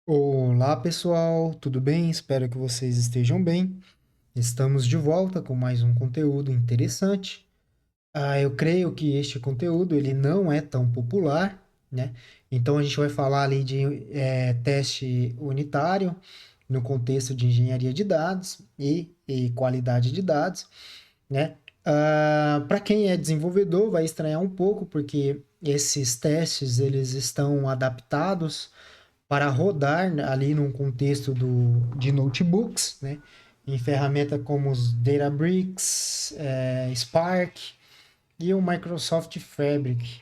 Olá pessoal, tudo bem? Espero que vocês estejam bem. Estamos de volta com mais um conteúdo interessante. Eu creio que este conteúdo ele não é tão popular, né? Então a gente vai falar ali de teste unitário no contexto de engenharia de dados e qualidade de dados, né? Para quem é desenvolvedor vai estranhar um pouco porque esses testes eles estão adaptados para rodar ali num contexto de notebooks, né? Em ferramentas como os Databricks, Spark e o Microsoft Fabric.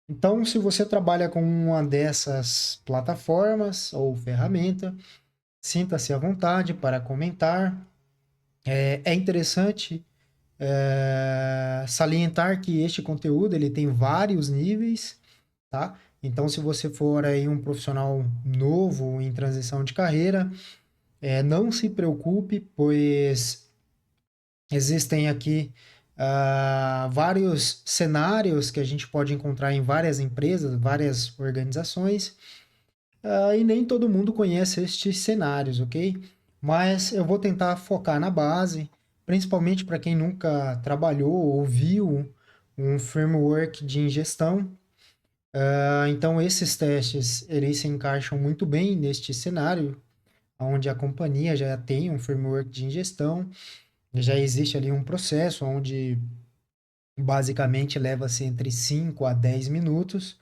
Então, se você trabalha com uma dessas plataformas ou ferramenta, sinta-se à vontade para comentar. É interessante salientar que este conteúdo ele tem vários níveis, tá? Então, se você for aí um profissional novo em transição de carreira, não se preocupe, pois existem aqui vários cenários que a gente pode encontrar em várias empresas, várias organizações, e nem todo mundo conhece estes cenários, ok? Mas eu vou tentar focar na base, principalmente para quem nunca trabalhou ou viu um framework de ingestão. Então, esses testes eles se encaixam muito bem neste cenário, onde a companhia já tem um framework de ingestão, já existe ali um processo onde basicamente leva-se entre 5 a 10 minutos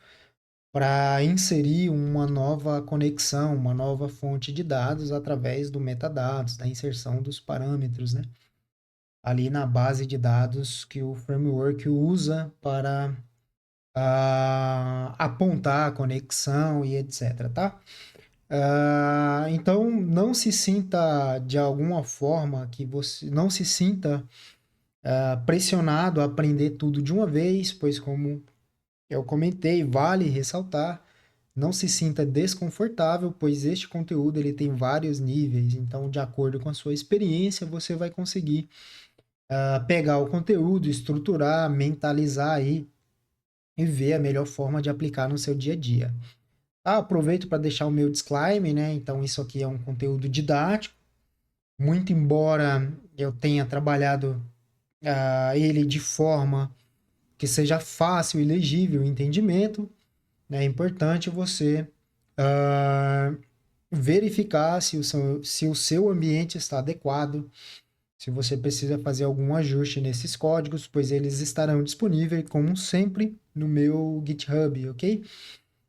para inserir uma nova conexão, uma nova fonte de dados através do metadados, da inserção dos parâmetros, né? Ali na base de dados que o framework usa para apontar a conexão e etc, tá? Então, não se sinta de alguma forma que você não se sinta pressionado a aprender tudo de uma vez, pois, como eu comentei, vale ressaltar, não se sinta desconfortável, pois este conteúdo ele tem vários níveis. Então, de acordo com a sua experiência, você vai conseguir pegar o conteúdo, estruturar, mentalizar aí e ver a melhor forma de aplicar no seu dia a dia. Aproveito para deixar o meu disclaimer, né? Então, isso aqui é um conteúdo didático, muito embora eu tenha trabalhado ele de forma que seja fácil e legível o entendimento, né? É importante você ah, verificar se o seu ambiente está adequado, se você precisa fazer algum ajuste nesses códigos, pois eles estarão disponíveis, como sempre, no meu GitHub, ok?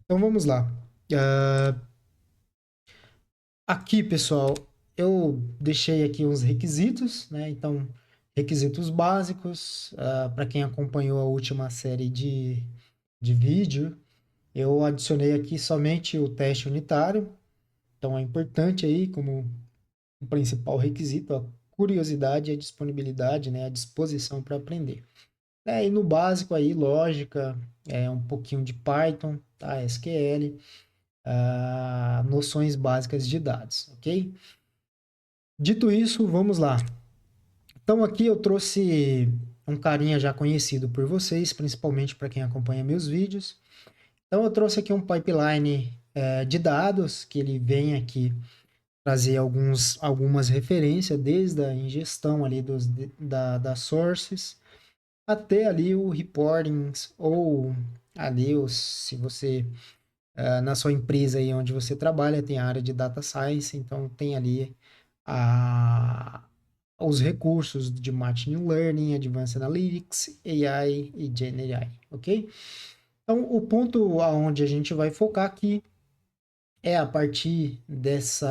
Então vamos lá. Ah, Aqui, pessoal, eu deixei aqui uns requisitos, né? Então, requisitos básicos, para quem acompanhou a última série de vídeo, eu adicionei aqui somente o teste unitário. Então, é importante aí, como o principal requisito, a curiosidade e a disponibilidade, né? A disposição para aprender. E no básico aí, lógica, um pouquinho de Python, tá? SQL, noções básicas de dados, ok? Dito isso, vamos lá. Então aqui eu trouxe um carinha já conhecido por vocês, principalmente para quem acompanha meus vídeos. Então eu trouxe aqui um pipeline de dados, que ele vem aqui trazer algumas referências, desde a ingestão ali das sources, até ali o reportings, ou ali, se você, na sua empresa aí onde você trabalha, tem a área de data science, então tem ali a, os recursos de Machine Learning, Advanced Analytics, AI e Gen AI, ok? Então, o ponto aonde a gente vai focar aqui é a partir desse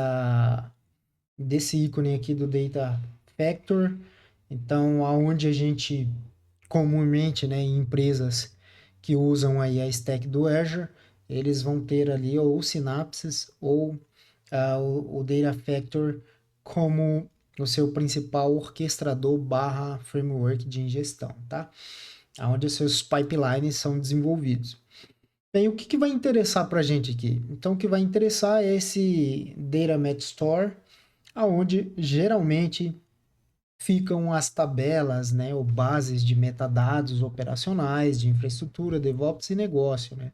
ícone aqui do Data Factor. Então, aonde a gente comumente, né, em empresas que usam aí a stack do Azure, eles vão ter ali ou Synapses ou o Data Factor como o seu principal orquestrador barra framework de ingestão, tá? Onde os seus pipelines são desenvolvidos. Bem, o que vai interessar para a gente aqui? Então, o que vai interessar é esse Data Mat Store, aonde geralmente ficam as tabelas, né, ou bases de metadados operacionais, de infraestrutura, DevOps e negócio, né?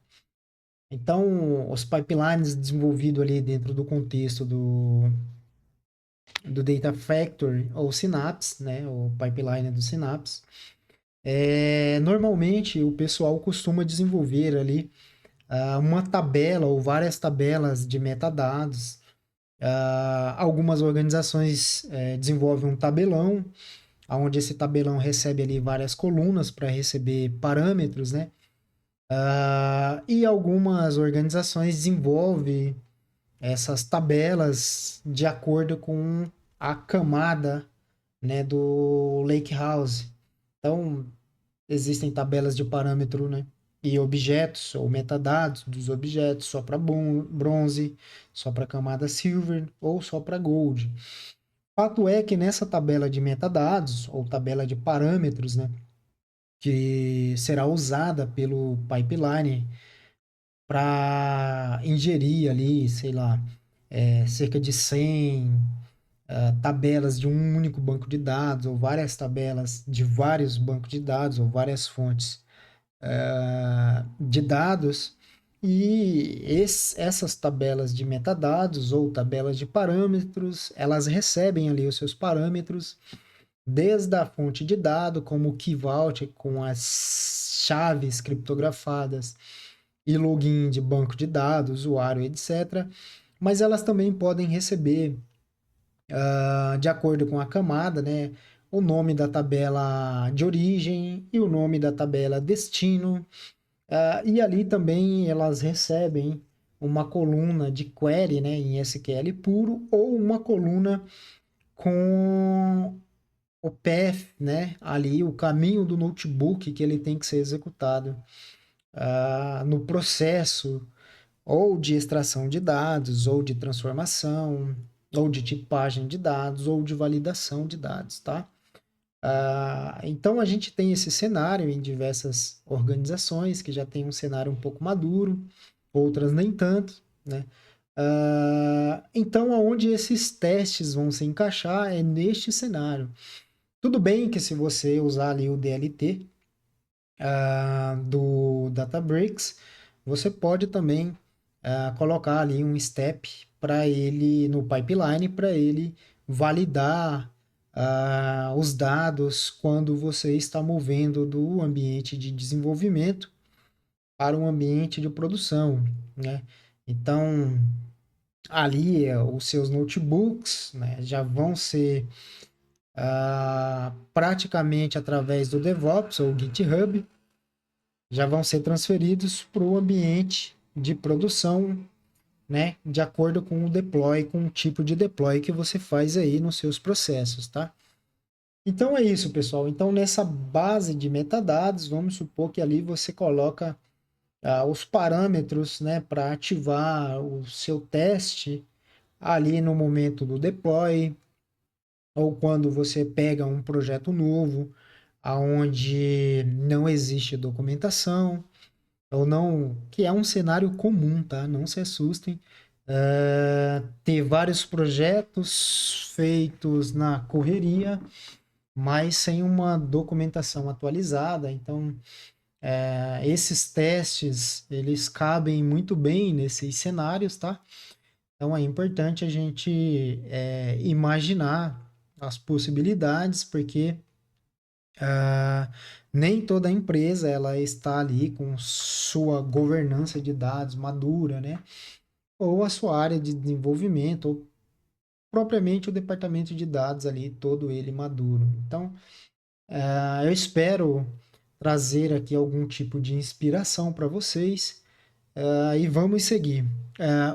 Então, os pipelines desenvolvidos ali dentro do contexto do Data Factory ou Synapse, né, o pipeline do Synapse, normalmente o pessoal costuma desenvolver ali uma tabela ou várias tabelas de metadados. Algumas organizações desenvolvem um tabelão, onde esse tabelão recebe ali várias colunas para receber parâmetros, né? E algumas organizações desenvolvem essas tabelas de acordo com a camada, né, do Lakehouse. Então, existem tabelas de parâmetro, né, e objetos ou metadados dos objetos só para bronze, só para camada silver ou só para gold. Fato é que nessa tabela de metadados ou tabela de parâmetros, né, que será usada pelo pipeline para ingerir ali, sei lá, cerca de 100 tabelas de um único banco de dados, ou várias tabelas de vários bancos de dados, ou várias fontes de dados, e essas tabelas de metadados ou tabelas de parâmetros, elas recebem ali os seus parâmetros desde a fonte de dado, como o key vault com as chaves criptografadas e login de banco de dados, usuário, etc. Mas elas também podem receber, de acordo com a camada, né, o nome da tabela de origem e o nome da tabela destino. E ali também elas recebem uma coluna de query, né, em SQL puro, ou uma coluna com o path, né, ali o caminho do notebook que ele tem que ser executado no processo ou de extração de dados, ou de transformação, ou de tipagem de dados, ou de validação de dados, tá? Então a gente tem esse cenário em diversas organizações que já tem um cenário um pouco maduro, outras nem tanto, né? Então, aonde esses testes vão se encaixar é neste cenário. Tudo bem que se você usar ali o DLT do Databricks, você pode também colocar ali um step para ele no pipeline para ele validar os dados quando você está movendo do ambiente de desenvolvimento para um ambiente de produção, né? Então, ali os seus notebooks, né, já vão ser praticamente através do DevOps ou GitHub, já vão ser transferidos para o ambiente de produção, né? De acordo com o deploy, com o tipo de deploy que você faz aí nos seus processos, tá? Então é isso, pessoal. Então nessa base de metadados, vamos supor que ali você coloca os parâmetros, né, para ativar o seu teste ali no momento do deploy, ou quando você pega um projeto novo, aonde não existe documentação, ou não, que é um cenário comum, tá? Não se assustem. Ter vários projetos feitos na correria, mas sem uma documentação atualizada. Então, esses testes, eles cabem muito bem nesses cenários, tá? Então, é importante a gente imaginar as possibilidades, porque nem toda empresa ela está ali com sua governança de dados madura, né? Ou a sua área de desenvolvimento, ou propriamente o departamento de dados ali, todo ele maduro. Então, eu espero trazer aqui algum tipo de inspiração para vocês, e vamos seguir.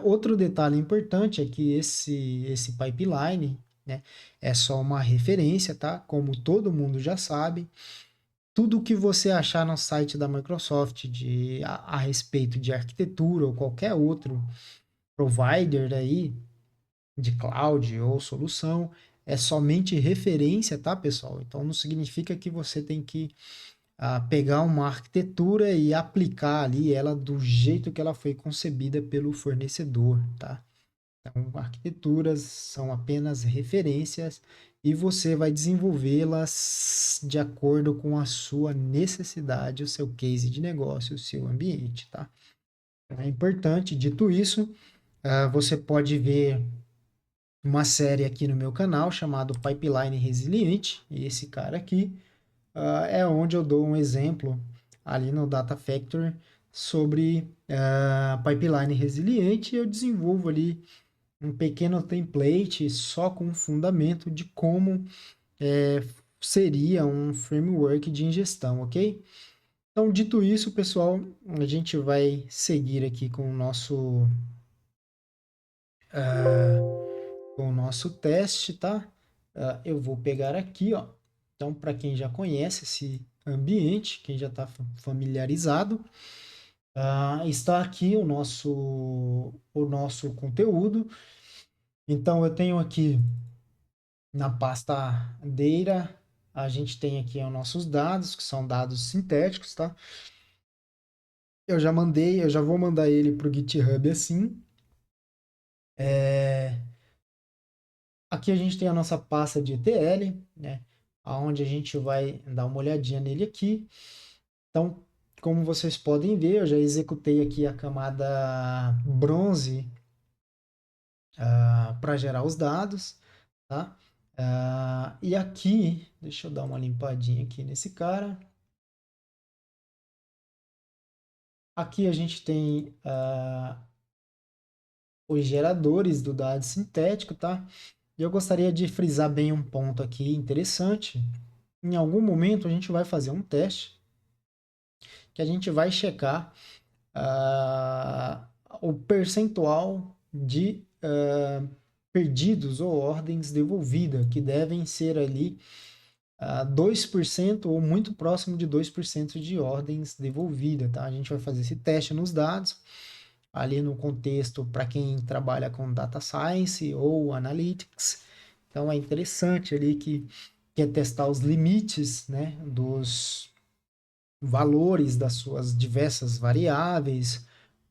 Outro detalhe importante é que esse pipeline, né, é só uma referência, tá? Como todo mundo já sabe, tudo que você achar no site da Microsoft a respeito de arquitetura ou qualquer outro provider aí de cloud ou solução é somente referência, tá, pessoal? Então não significa que você tem que pegar uma arquitetura e aplicar ali ela do jeito que ela foi concebida pelo fornecedor, tá? Então, arquiteturas são apenas referências e você vai desenvolvê-las de acordo com a sua necessidade, o seu case de negócio, o seu ambiente, tá? É importante. Dito isso, você pode ver uma série aqui no meu canal chamado Pipeline Resiliente, e esse cara aqui é onde eu dou um exemplo ali no Data Factory sobre pipeline resiliente, e eu desenvolvo ali um pequeno template só com um fundamento de como seria um framework de ingestão, ok? Então, dito isso, pessoal, a gente vai seguir aqui com o nosso teste, tá? Eu vou pegar aqui, ó. Então, para quem já conhece esse ambiente, quem já está familiarizado, está aqui o nosso conteúdo. Então, eu tenho aqui na pasta Data, a gente tem aqui os nossos dados, que são dados sintéticos, tá? Eu já vou mandar ele para o GitHub assim. Aqui a gente tem a nossa pasta de ETL, né? Onde a gente vai dar uma olhadinha nele aqui. Então, como vocês podem ver, eu já executei aqui a camada bronze para gerar os dados, tá? E aqui, deixa eu dar uma limpadinha aqui nesse cara. Aqui a gente tem os geradores do dado sintético, tá? E eu gostaria de frisar bem um ponto aqui interessante. Em algum momento a gente vai fazer um teste que a gente vai checar o percentual de perdidos ou ordens devolvidas, que devem ser ali 2% ou muito próximo de 2% de ordens devolvidas, tá? A gente vai fazer esse teste nos dados, ali no contexto para quem trabalha com data science ou analytics. Então é interessante ali que quer testar os limites, né, dos valores das suas diversas variáveis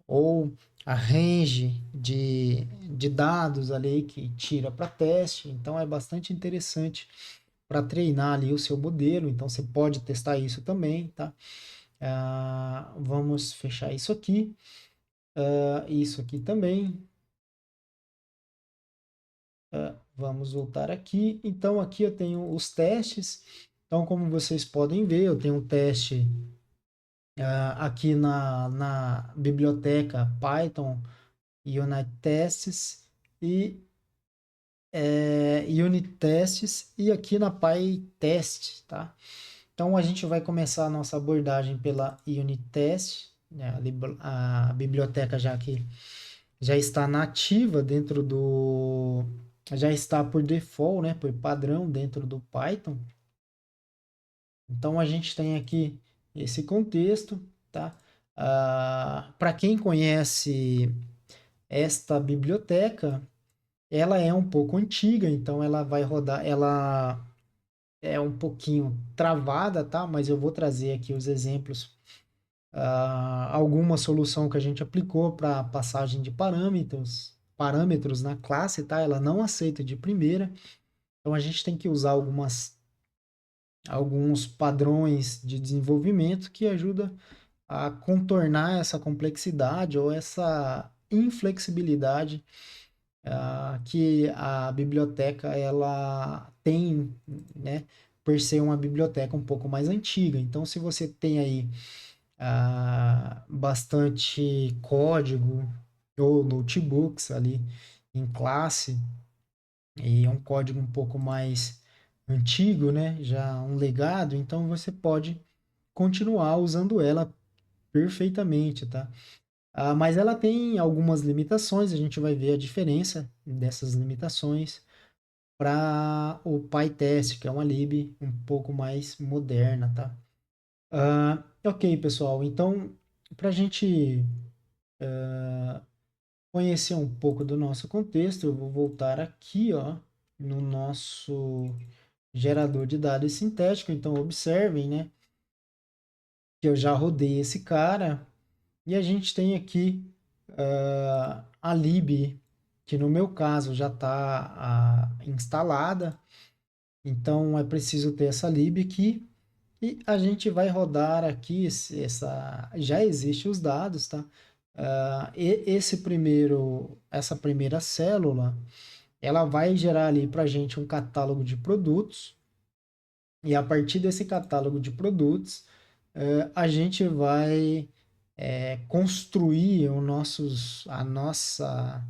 ou a range de dados ali que tira para teste. Então é bastante interessante para treinar ali o seu modelo. Então você pode testar isso também, tá? Vamos fechar isso aqui. Isso aqui também. Vamos voltar aqui. Então aqui eu tenho os testes. Então como vocês podem ver, eu tenho um teste aqui na biblioteca Python Unit Tests e Unit Tests e aqui na PyTest, tá? Então a gente vai começar a nossa abordagem pela Unit Test, né? A biblioteca já que já está nativa dentro já está por default, né? Por padrão dentro do Python. Então a gente tem aqui esse contexto, tá? Para quem conhece esta biblioteca, ela é um pouco antiga, então ela vai rodar, ela é um pouquinho travada, tá? Mas eu vou trazer aqui os exemplos, alguma solução que a gente aplicou para passagem de parâmetros na classe, tá? Ela não aceita de primeira, então a gente tem que usar alguns padrões de desenvolvimento que ajuda a contornar essa complexidade ou essa inflexibilidade que a biblioteca ela tem, né, por ser uma biblioteca um pouco mais antiga. Então, se você tem aí bastante código ou notebooks ali em classe e é um código um pouco mais antigo, né, já um legado, então você pode continuar usando ela perfeitamente, tá? Mas ela tem algumas limitações, a gente vai ver a diferença dessas limitações para o PyTest, que é uma lib um pouco mais moderna, tá? Ok, pessoal, então, para a gente conhecer um pouco do nosso contexto, eu vou voltar aqui, ó, no nosso gerador de dados sintético. Então, observem, né, que eu já rodei esse cara e a gente tem aqui a lib, que no meu caso já está instalada. Então, é preciso ter essa lib aqui. E a gente vai rodar aqui, já existe os dados, tá? Essa primeira célula, ela vai gerar ali para a gente um catálogo de produtos, e a partir desse catálogo de produtos, a gente vai construir a nossa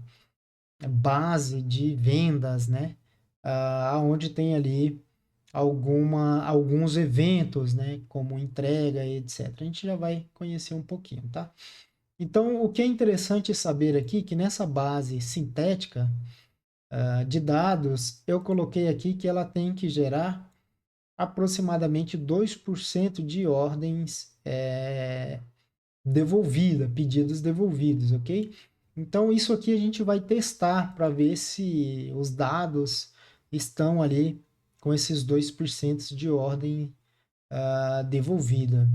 base de vendas, né? Onde tem ali alguns eventos, né? Como entrega e etc. A gente já vai conhecer um pouquinho, tá? Então, o que é interessante saber aqui, que nessa base sintética de dados, eu coloquei aqui que ela tem que gerar aproximadamente 2% de ordens pedidos devolvidos, ok? Então, isso aqui a gente vai testar para ver se os dados estão ali com esses 2% de ordem devolvida.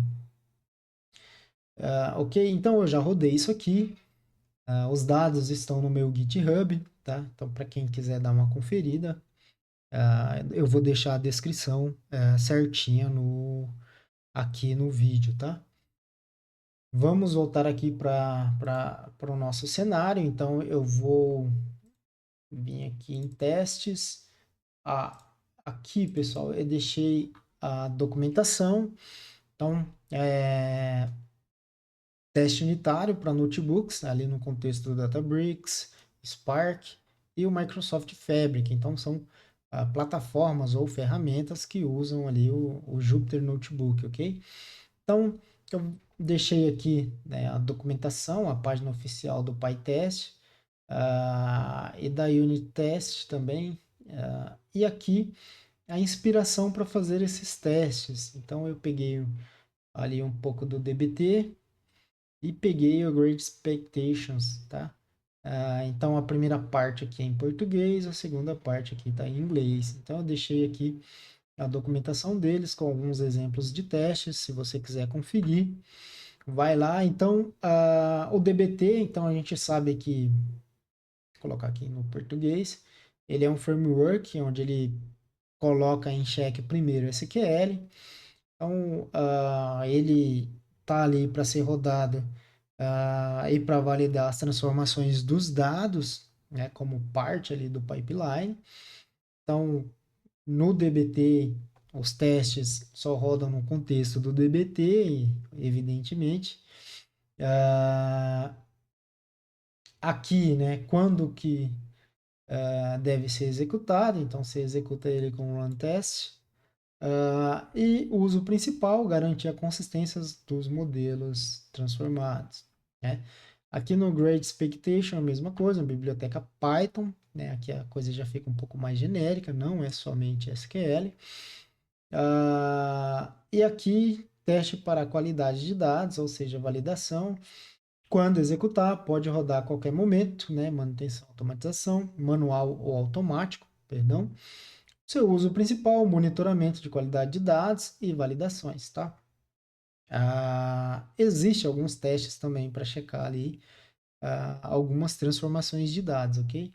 Ok? Então, eu já rodei isso aqui. Os dados estão no meu GitHub, tá? Então, para quem quiser dar uma conferida, eu vou deixar a descrição certinha aqui no vídeo, tá? Vamos voltar aqui para o nosso cenário. Então, eu vou vir aqui em testes. Aqui, pessoal, eu deixei a documentação. Então, teste unitário para notebooks, ali no contexto do Databricks, Spark e o Microsoft Fabric. Então, são plataformas ou ferramentas que usam ali o Jupyter Notebook, ok? Então, eu deixei aqui, né, a documentação, a página oficial do PyTest e da Unit Test também. E aqui a inspiração para fazer esses testes. Então, eu peguei ali um pouco do DBT e peguei o Great Expectations, tá? Então, a primeira parte aqui é em português, a segunda parte aqui está em inglês. Então, eu deixei aqui a documentação deles com alguns exemplos de testes, se você quiser conferir. Vai lá, então, o DBT, então a gente sabe que, vou colocar aqui no português, ele é um framework onde ele coloca em xeque primeiro SQL, então ele está ali para ser rodado e para validar as transformações dos dados, né, como parte ali do pipeline. Então, no DBT, os testes só rodam no contexto do DBT, evidentemente. Aqui, né, quando que deve ser executado, então você executa ele com o run test. E o uso principal, garantir a consistência dos modelos transformados, né? Aqui no Great Expectation, a mesma coisa, a biblioteca Python, né? Aqui a coisa já fica um pouco mais genérica, não é somente SQL. E aqui, teste para a qualidade de dados, ou seja, validação. Quando executar, pode rodar a qualquer momento, né? Manutenção, automatização, manual ou automático, perdão. Seu uso principal, monitoramento de qualidade de dados e validações, tá? Existe alguns testes também para checar ali algumas transformações de dados, ok?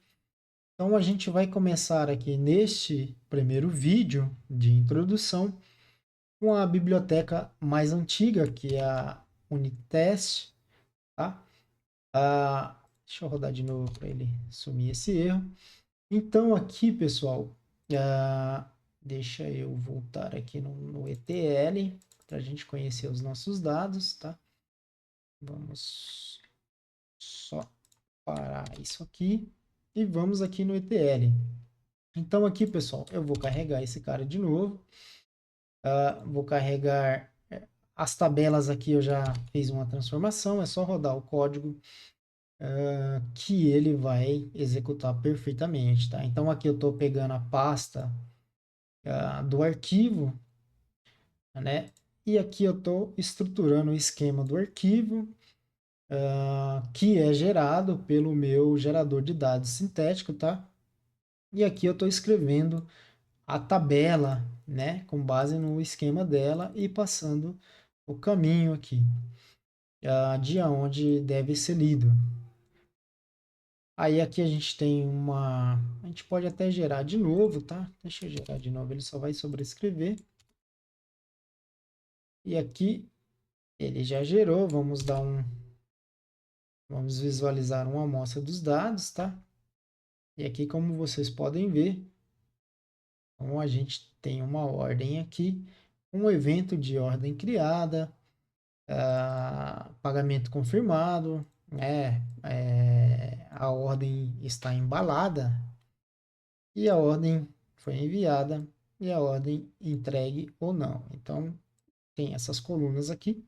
Então, a gente vai começar aqui neste primeiro vídeo de introdução com a biblioteca mais antiga, que é a Unitest, tá? Deixa eu rodar de novo para ele sumir esse erro. Então, aqui, pessoal, deixa eu voltar aqui no ETL para a gente conhecer os nossos dados, tá? Vamos só parar isso aqui e vamos aqui no ETL. Então, aqui, pessoal, eu vou carregar esse cara de novo. Vou carregar as tabelas aqui, eu já fiz uma transformação, é só rodar o código que ele vai executar perfeitamente, tá? Então, aqui eu estou pegando a pasta do arquivo, né? E aqui eu estou estruturando o esquema do arquivo, que é gerado pelo meu gerador de dados sintético, tá? E aqui eu estou escrevendo a tabela, né? Com base no esquema dela e passando o caminho aqui, de onde deve ser lido. Aí aqui a gente tem a gente pode até gerar de novo, tá? Deixa eu gerar de novo, ele só vai sobrescrever. E aqui ele já gerou, vamos dar Vamos visualizar uma amostra dos dados, tá? E aqui, como vocês podem ver, então a gente tem uma ordem aqui, um evento de ordem criada, pagamento confirmado, né? A ordem está embalada e a ordem foi enviada e a ordem entregue ou não. Então, tem essas colunas aqui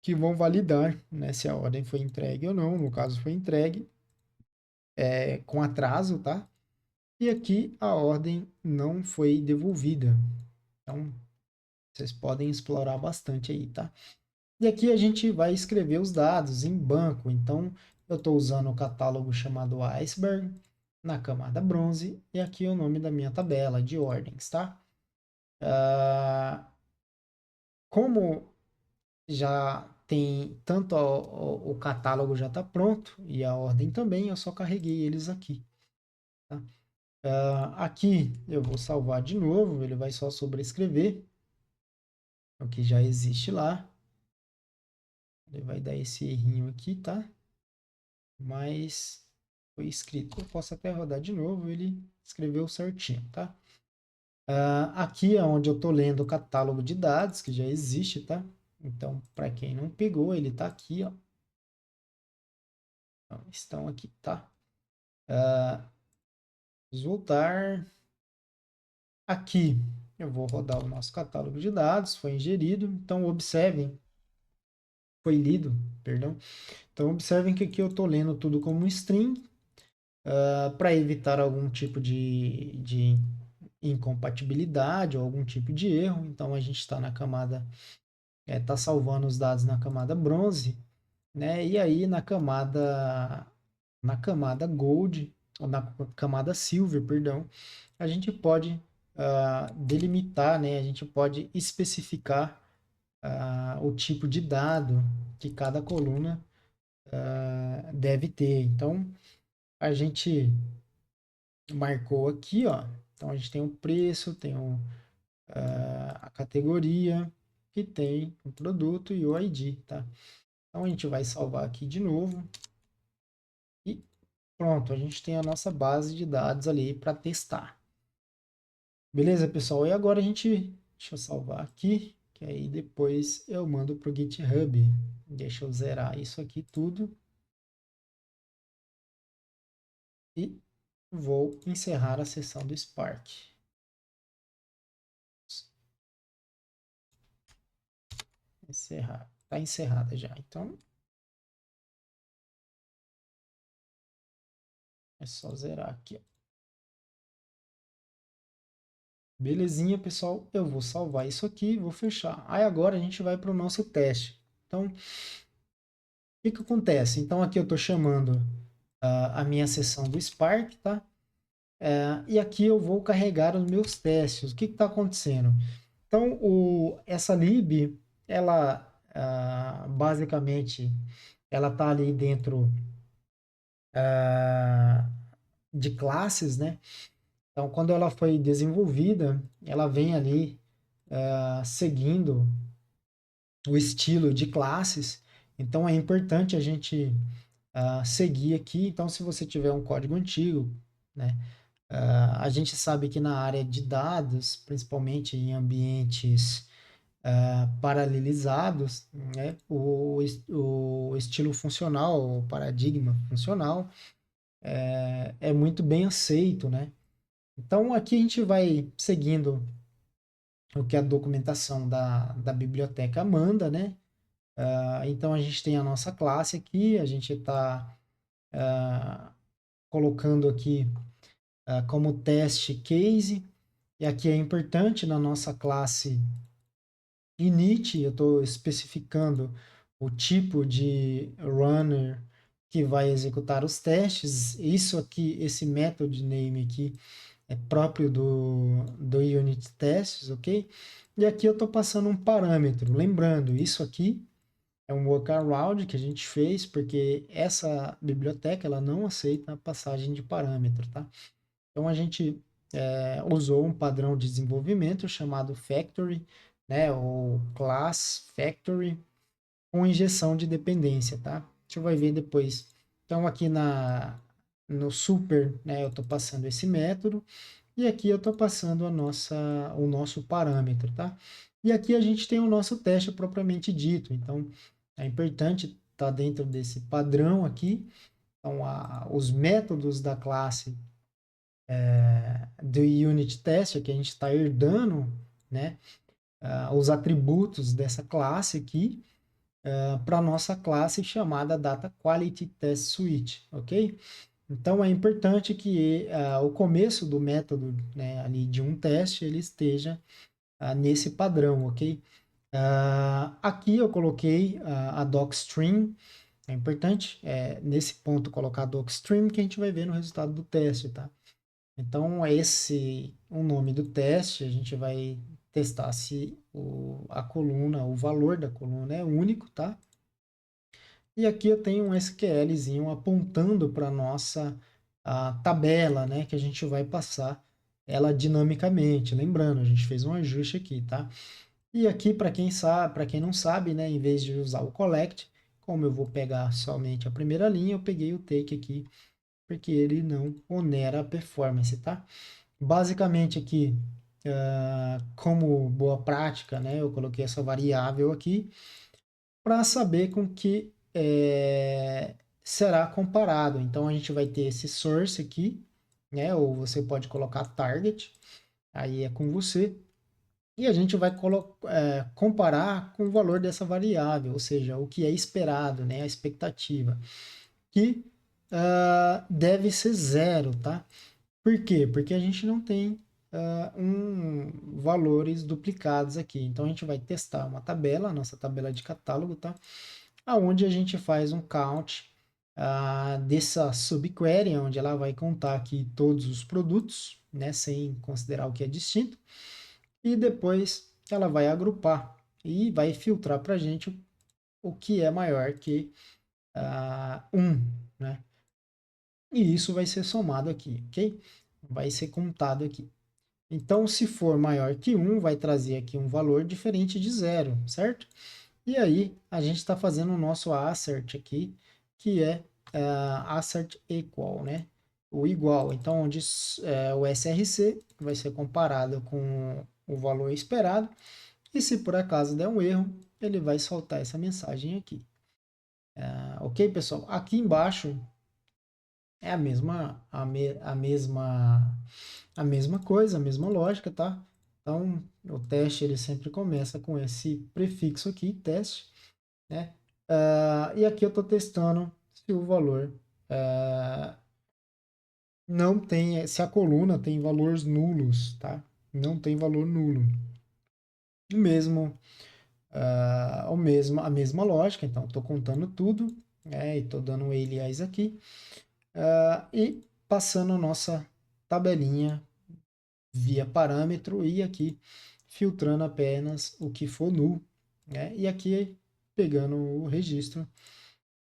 que vão validar, né, se a ordem foi entregue ou não. No caso, foi entregue com atraso, tá? E aqui a ordem não foi devolvida. Então, vocês podem explorar bastante aí, tá? E aqui a gente vai escrever os dados em banco. Então, eu estou usando o catálogo chamado Iceberg na camada bronze. E aqui é o nome da minha tabela de ordens, tá? Como já tem tanto o catálogo já está pronto e a ordem também, eu só carreguei eles aqui. Tá? Aqui eu vou salvar de novo, ele vai só sobrescrever o que já existe lá. Ele vai dar esse errinho aqui, tá? Mas foi escrito. Eu posso até rodar de novo, ele escreveu certinho, tá? Aqui é onde eu estou lendo o catálogo de dados que já existe, tá? Então, para quem não pegou, ele está aqui, ó. Então, estão aqui, tá? Vamos voltar. Aqui eu vou rodar o nosso catálogo de dados, foi ingerido. Então, observem, foi lido, perdão. Então, observem que aqui eu estou lendo tudo como string, para evitar algum tipo de incompatibilidade ou algum tipo de erro. Então, a gente está na camada, está salvando os dados na camada bronze, né? E aí na camada gold, ou na camada silver, perdão, a gente pode delimitar, né? A gente pode especificar o tipo de dado que cada coluna deve ter. Então, a gente marcou aqui, ó. Então, a gente tem o preço, tem a categoria e tem o produto e o ID, tá? Então, a gente vai salvar aqui de novo e pronto, a gente tem a nossa base de dados ali para testar. Beleza, pessoal? E agora deixa eu salvar aqui, que aí depois eu mando para o GitHub. Deixa eu zerar isso aqui tudo e vou encerrar a sessão do Spark. Encerrar. Está encerrada já. Então, é só zerar aqui, ó. Belezinha, pessoal. Eu vou salvar isso aqui, vou fechar. Aí agora a gente vai para o nosso teste. Então, o que acontece? Então, aqui eu estou chamando a minha sessão do Spark, tá? E aqui eu vou carregar os meus testes. O que está acontecendo? Então, essa lib, ela basicamente, ela está ali dentro de classes, né? Então, quando ela foi desenvolvida, ela vem ali seguindo o estilo de classes. Então, é importante a gente seguir aqui. Então, se você tiver um código antigo, né? A gente sabe que na área de dados, principalmente em ambientes paralelizados, né, o estilo funcional, o paradigma funcional, é muito bem aceito, né? Então, aqui a gente vai seguindo o que a documentação da biblioteca manda, né? Então, a gente tem a nossa classe aqui, a gente está colocando aqui como teste case, e aqui é importante na nossa classe init, eu estou especificando o tipo de runner que vai executar os testes. Isso aqui, esse method name aqui, é próprio do unit tests, ok? E aqui eu estou passando um parâmetro. Lembrando, isso aqui é um workaround que a gente fez, porque essa biblioteca ela não aceita a passagem de parâmetro, tá? Então a gente usou um padrão de desenvolvimento chamado Factory, né, ou Class Factory, com injeção de dependência, tá? gente vai ver depois. Então, aqui no super, né, eu estou passando esse método, e aqui eu estou passando o nosso parâmetro, tá? E aqui a gente tem o nosso teste propriamente dito. Então, é importante estar dentro desse padrão aqui. Então, os métodos da classe do unit test, que a gente está herdando, né? Os atributos dessa classe aqui para a nossa classe chamada Data Quality Test Suite, ok? Então, é importante que o começo do método, né, ali de um teste, ele esteja nesse padrão, ok? Aqui eu coloquei a docstring, é importante nesse ponto colocar a docstring que a gente vai ver no resultado do teste, tá? Então, esse o nome do teste, a gente vai testar se a coluna, o valor da coluna é único, tá? E aqui eu tenho um SQLzinho apontando para a nossa tabela, né? Que a gente vai passar ela dinamicamente. Lembrando, a gente fez um ajuste aqui, tá? E aqui, para quem sabe, para quem não sabe, né? Em vez de usar o collect, como eu vou pegar somente a primeira linha, eu peguei o take aqui, porque ele não onera a performance, tá? Basicamente aqui, como boa prática, né? Eu coloquei essa variável aqui para saber com que será comparado. Então a gente vai ter esse source aqui, né? Ou você pode colocar target, aí é com você. E a gente vai comparar com o valor dessa variável, ou seja, o que é esperado, né? A expectativa, que deve ser zero, tá? Por quê? Porque a gente não tem valores duplicados aqui. Então a gente vai testar uma tabela, nossa tabela de catálogo, tá? Aonde a gente faz um count dessa subquery, onde ela vai contar aqui todos os produtos, né? Sem considerar o que é distinto. E depois ela vai agrupar e vai filtrar para a gente o que é maior que 1, né? E isso vai ser somado aqui, ok? Vai ser contado aqui. Então, se for maior que 1, vai trazer aqui um valor diferente de zero, certo? E aí, a gente está fazendo o nosso assert aqui, que é assert equal, né? O igual. Então, onde o SRC vai ser comparado com o valor esperado. E se por acaso der um erro, ele vai soltar essa mensagem aqui. Ok, pessoal? Aqui embaixo é a mesma coisa, a mesma lógica, tá? Então, o teste ele sempre começa com esse prefixo aqui, teste, né? E aqui eu estou testando se o valor não tem, se a coluna tem valores nulos, tá? Não tem valor nulo. O mesmo, a mesma lógica, então estou contando tudo, né? E estou dando um alias aqui e passando a nossa tabelinha via parâmetro e aqui filtrando apenas o que for null, né? E aqui pegando o registro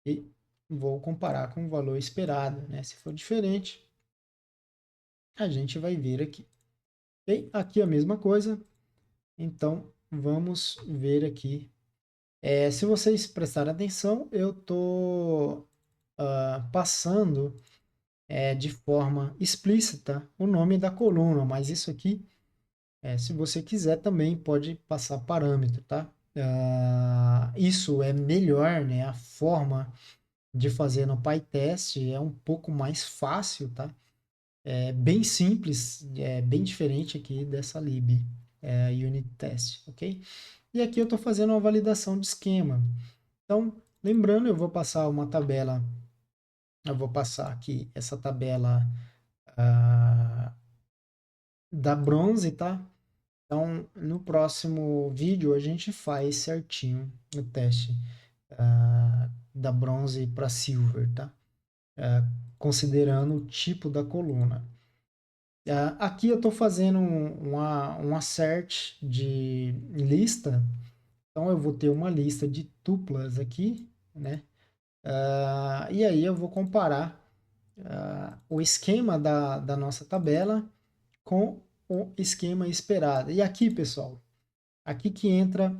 e vou comparar com o valor esperado, né? Se for diferente, a gente vai ver aqui. E aqui a mesma coisa, então vamos ver aqui. Se vocês prestarem atenção, eu estou passando de forma explícita o nome da coluna, mas isso aqui, se você quiser, também pode passar parâmetro, tá? Isso é melhor, né? A forma de fazer no PyTest é um pouco mais fácil, tá? É bem simples, é bem diferente aqui dessa lib, unit test, ok? E aqui eu estou fazendo uma validação de esquema. Então, lembrando, eu vou passar uma tabela, eu vou passar aqui essa tabela da bronze, tá? Então, no próximo vídeo a gente faz certinho o teste da bronze para silver, tá? Considerando o tipo da coluna. Aqui eu estou fazendo um assert de lista, então eu vou ter uma lista de tuplas aqui, né? E aí eu vou comparar o esquema da nossa tabela com o esquema esperado. E aqui, pessoal, aqui que entra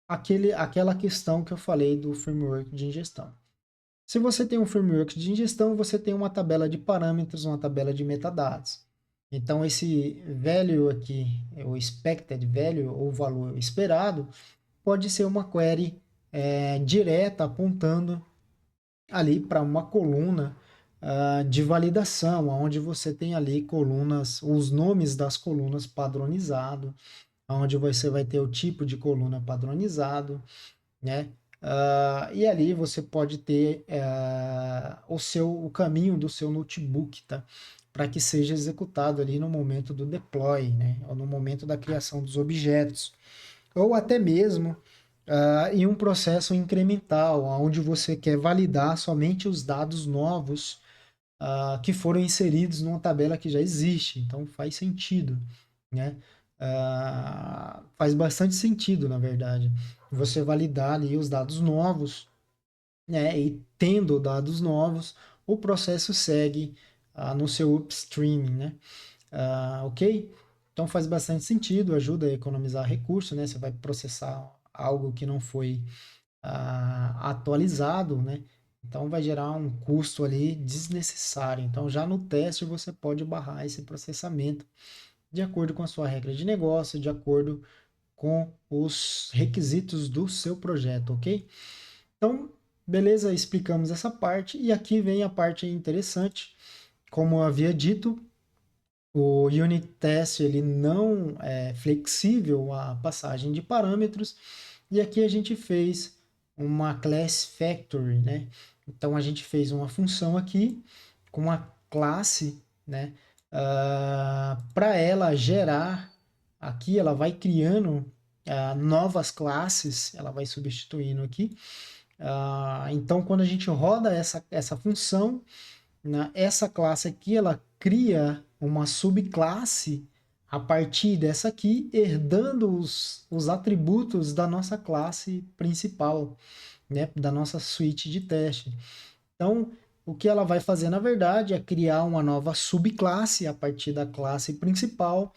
aquela questão que eu falei do framework de ingestão. Se você tem um framework de ingestão, você tem uma tabela de parâmetros, uma tabela de metadados. Então, esse value aqui, o expected value, ou valor esperado, pode ser uma query direta apontando ali para uma coluna de validação, onde você tem ali colunas, os nomes das colunas padronizado, onde você vai ter o tipo de coluna padronizado, né? E ali você pode ter o caminho do seu notebook, tá? Para que seja executado ali no momento do deploy, né? Ou no momento da criação dos objetos. Ou até mesmo em um processo incremental, onde você quer validar somente os dados novos que foram inseridos numa tabela que já existe. Então faz sentido, né? Faz bastante sentido, na verdade, você validar ali os dados novos, né? E tendo dados novos, o processo segue no seu upstream, né? Ok? Então faz bastante sentido, ajuda a economizar recurso, né? Você vai processar algo que não foi atualizado, né? Então vai gerar um custo ali desnecessário. Então já no teste você pode barrar esse processamento de acordo com a sua regra de negócio, de acordo com os requisitos do seu projeto, ok? Então, beleza, explicamos essa parte e aqui vem a parte interessante. Como eu havia dito, o unit test ele não é flexível à passagem de parâmetros e aqui a gente fez uma class factory, né? Então a gente fez uma função aqui com a classe, né? Para ela gerar aqui, ela vai criando novas classes, ela vai substituindo aqui. Então quando a gente roda essa função, né, essa classe aqui ela cria uma subclasse a partir dessa aqui, herdando os atributos da nossa classe principal, né, da nossa suíte de teste. Então, o que ela vai fazer, na verdade, é criar uma nova subclasse a partir da classe principal,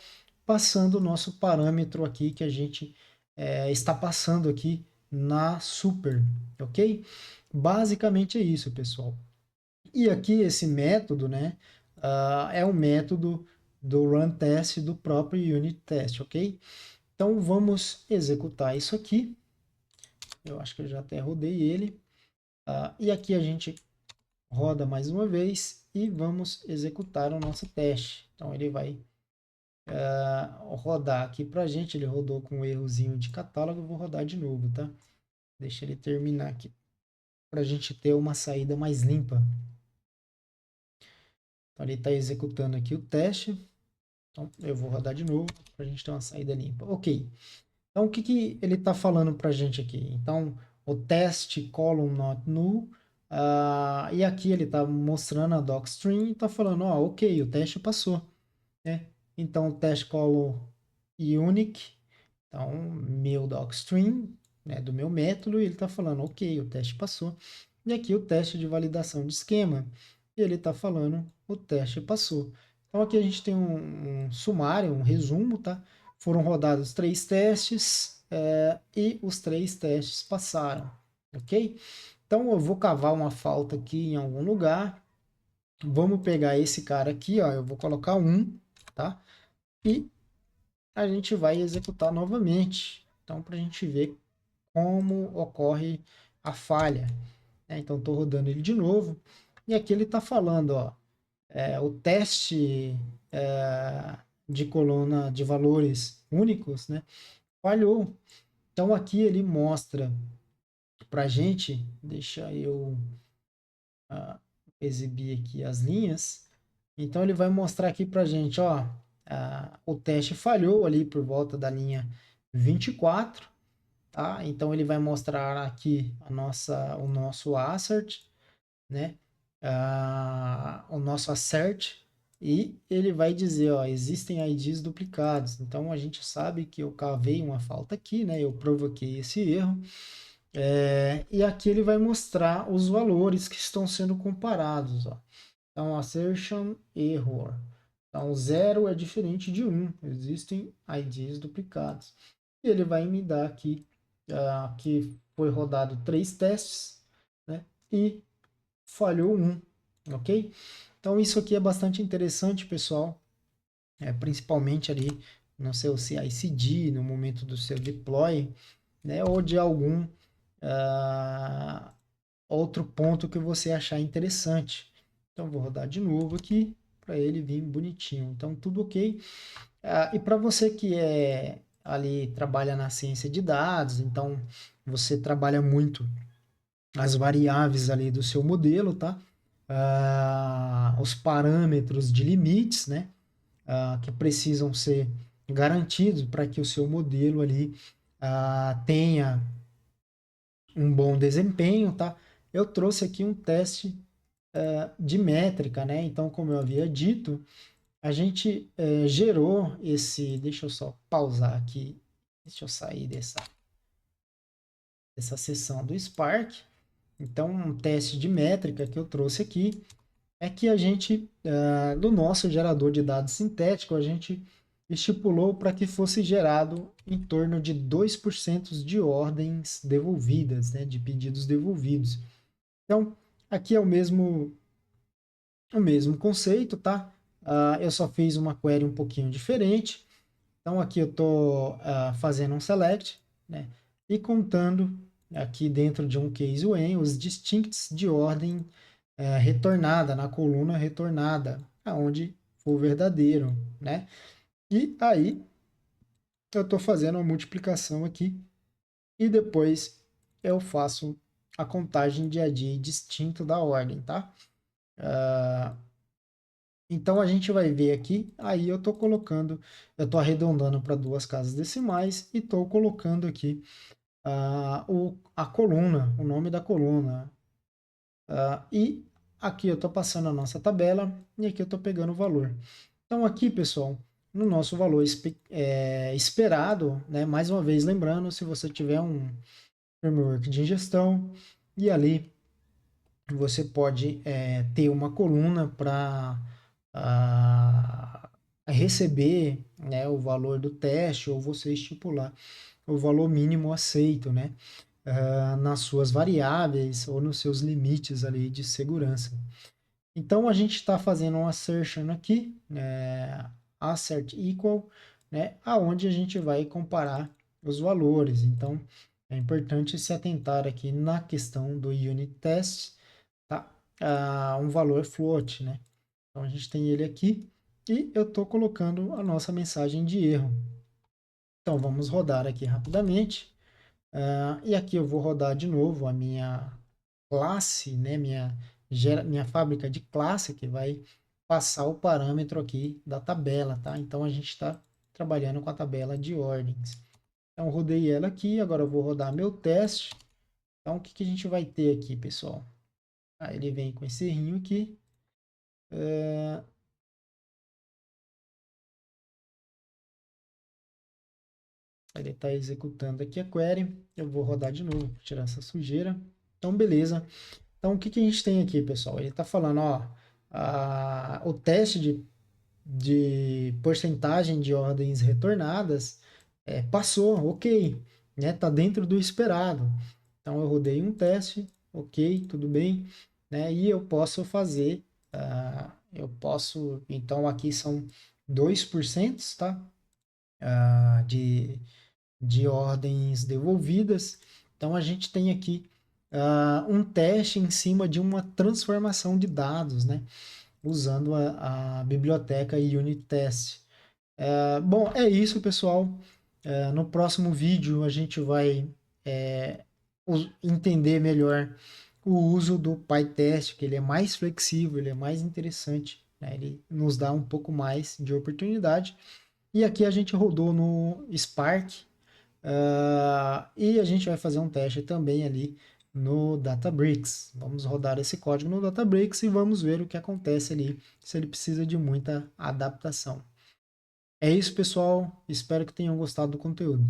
passando o nosso parâmetro aqui que a gente está passando aqui na super, ok? Basicamente é isso, pessoal. E aqui esse método, né, é um método do run test do próprio unit test, ok? Então vamos executar isso aqui. Eu acho que eu já até rodei ele. E aqui a gente roda mais uma vez e vamos executar o nosso teste. Então ele vai rodar aqui para a gente. Ele rodou com um errozinho de catálogo. Eu vou rodar de novo, tá? Deixa ele terminar aqui para a gente ter uma saída mais limpa. Então ele está executando aqui o teste. Então, eu vou rodar de novo para a gente ter uma saída limpa. Ok. Então, o que, que ele está falando para a gente aqui? Então, o teste column not null. E aqui ele está mostrando a docstring e está falando, ó, ok, o teste passou. Né? Então, o teste column unique. Então, meu docstring, né, do meu método, ele está falando, ok, o teste passou. E aqui o teste de validação de esquema. E ele está falando, o teste passou. Então aqui a gente tem um sumário, um resumo, tá? Foram rodados 3 testes e os 3 testes passaram, ok? Então eu vou cavar uma falta aqui em algum lugar. Vamos pegar esse cara aqui, ó, eu vou colocar tá? E a gente vai executar novamente. Então para a gente ver como ocorre a falha. Então estou rodando ele de novo. E aqui ele está falando, ó, o teste de coluna de valores únicos, né, falhou. Então aqui ele mostra para a gente, deixa eu exibir aqui as linhas. Então ele vai mostrar aqui para a gente, ó, o teste falhou ali por volta da linha 24, tá? Então ele vai mostrar aqui o nosso assert, né? O nosso assert e ele vai dizer, ó, existem IDs duplicados. Então a gente sabe que eu cavei uma falta aqui, né? Eu provoquei esse erro. E aqui ele vai mostrar os valores que estão sendo comparados, ó. Então, assertion error. Então, 0 é diferente de 1. Existem IDs duplicados. E ele vai me dar aqui que foi rodado 3 testes, né? E falhou um, ok? Então isso aqui é bastante interessante, pessoal, principalmente ali no seu CI/CD, no momento do seu deploy, né? Ou de algum outro ponto que você achar interessante. Então vou rodar de novo aqui para ele vir bonitinho. Então tudo ok. E para você que ali trabalha na ciência de dados, então você trabalha muito as variáveis ali do seu modelo, tá? Os parâmetros de limites, né? Que precisam ser garantidos para que o seu modelo ali tenha um bom desempenho, tá? Eu trouxe aqui um teste de métrica, né? Então, como eu havia dito, a gente gerou esse. Deixa eu só pausar aqui. Deixa eu sair dessa seção do Spark. Então, um teste de métrica que eu trouxe aqui é que a gente, do nosso gerador de dados sintético, a gente estipulou para que fosse gerado em torno de 2% de ordens devolvidas, né, de pedidos devolvidos. Então, aqui é o mesmo conceito, tá? Eu só fiz uma query um pouquinho diferente. Então, aqui eu estou fazendo um select, né? E contando aqui dentro de um case when os distincts de ordem retornada, na coluna retornada, aonde for verdadeiro, né? E aí eu estou fazendo a multiplicação aqui e depois eu faço a contagem de AD distinto da ordem, tá? Então a gente vai ver aqui, aí eu estou colocando, eu estou arredondando para 2 casas decimais e estou colocando aqui a coluna, o nome da coluna. E aqui eu estou passando a nossa tabela e aqui eu estou pegando o valor. Então aqui, pessoal, no nosso valor esperado, né, mais uma vez lembrando, se você tiver um framework de ingestão e ali você pode ter uma coluna para receber, né, o valor do teste ou você estipular o valor mínimo aceito, né, nas suas variáveis ou nos seus limites ali de segurança. Então a gente está fazendo um assertion aqui, assert equal, né, aonde a gente vai comparar os valores. Então é importante se atentar aqui na questão do unit test, tá? Um valor float, né? Então a gente tem ele aqui e eu estou colocando a nossa mensagem de erro. Então vamos rodar aqui rapidamente. E aqui eu vou rodar de novo a minha classe, né? Minha fábrica de classe que vai passar o parâmetro aqui da tabela, tá? Então a gente está trabalhando com a tabela de ordens. Então rodei ela aqui, agora eu vou rodar meu teste. Então o que a gente vai ter aqui, pessoal? Ele vem com esse errinho aqui. Ele está executando aqui a query. Eu vou rodar de novo para tirar essa sujeira. Então, beleza. Então, o que a gente tem aqui, pessoal? Ele está falando, ó, o teste de porcentagem de ordens retornadas passou, ok, né? Tá dentro do esperado. Então, eu rodei um teste, ok, tudo bem, né? E eu posso fazer, então aqui são 2%, tá? De ordens devolvidas. Então a gente tem aqui um teste em cima de uma transformação de dados, né? Usando a biblioteca Unit Test. Bom, é isso, pessoal. No próximo vídeo a gente vai entender melhor o uso do PyTest, que ele é mais flexível, ele é mais interessante, né? Ele nos dá um pouco mais de oportunidade. E aqui a gente rodou no Spark, e a gente vai fazer um teste também ali no Databricks. Vamos rodar esse código no Databricks e vamos ver o que acontece ali, se ele precisa de muita adaptação. É isso, pessoal. Espero que tenham gostado do conteúdo.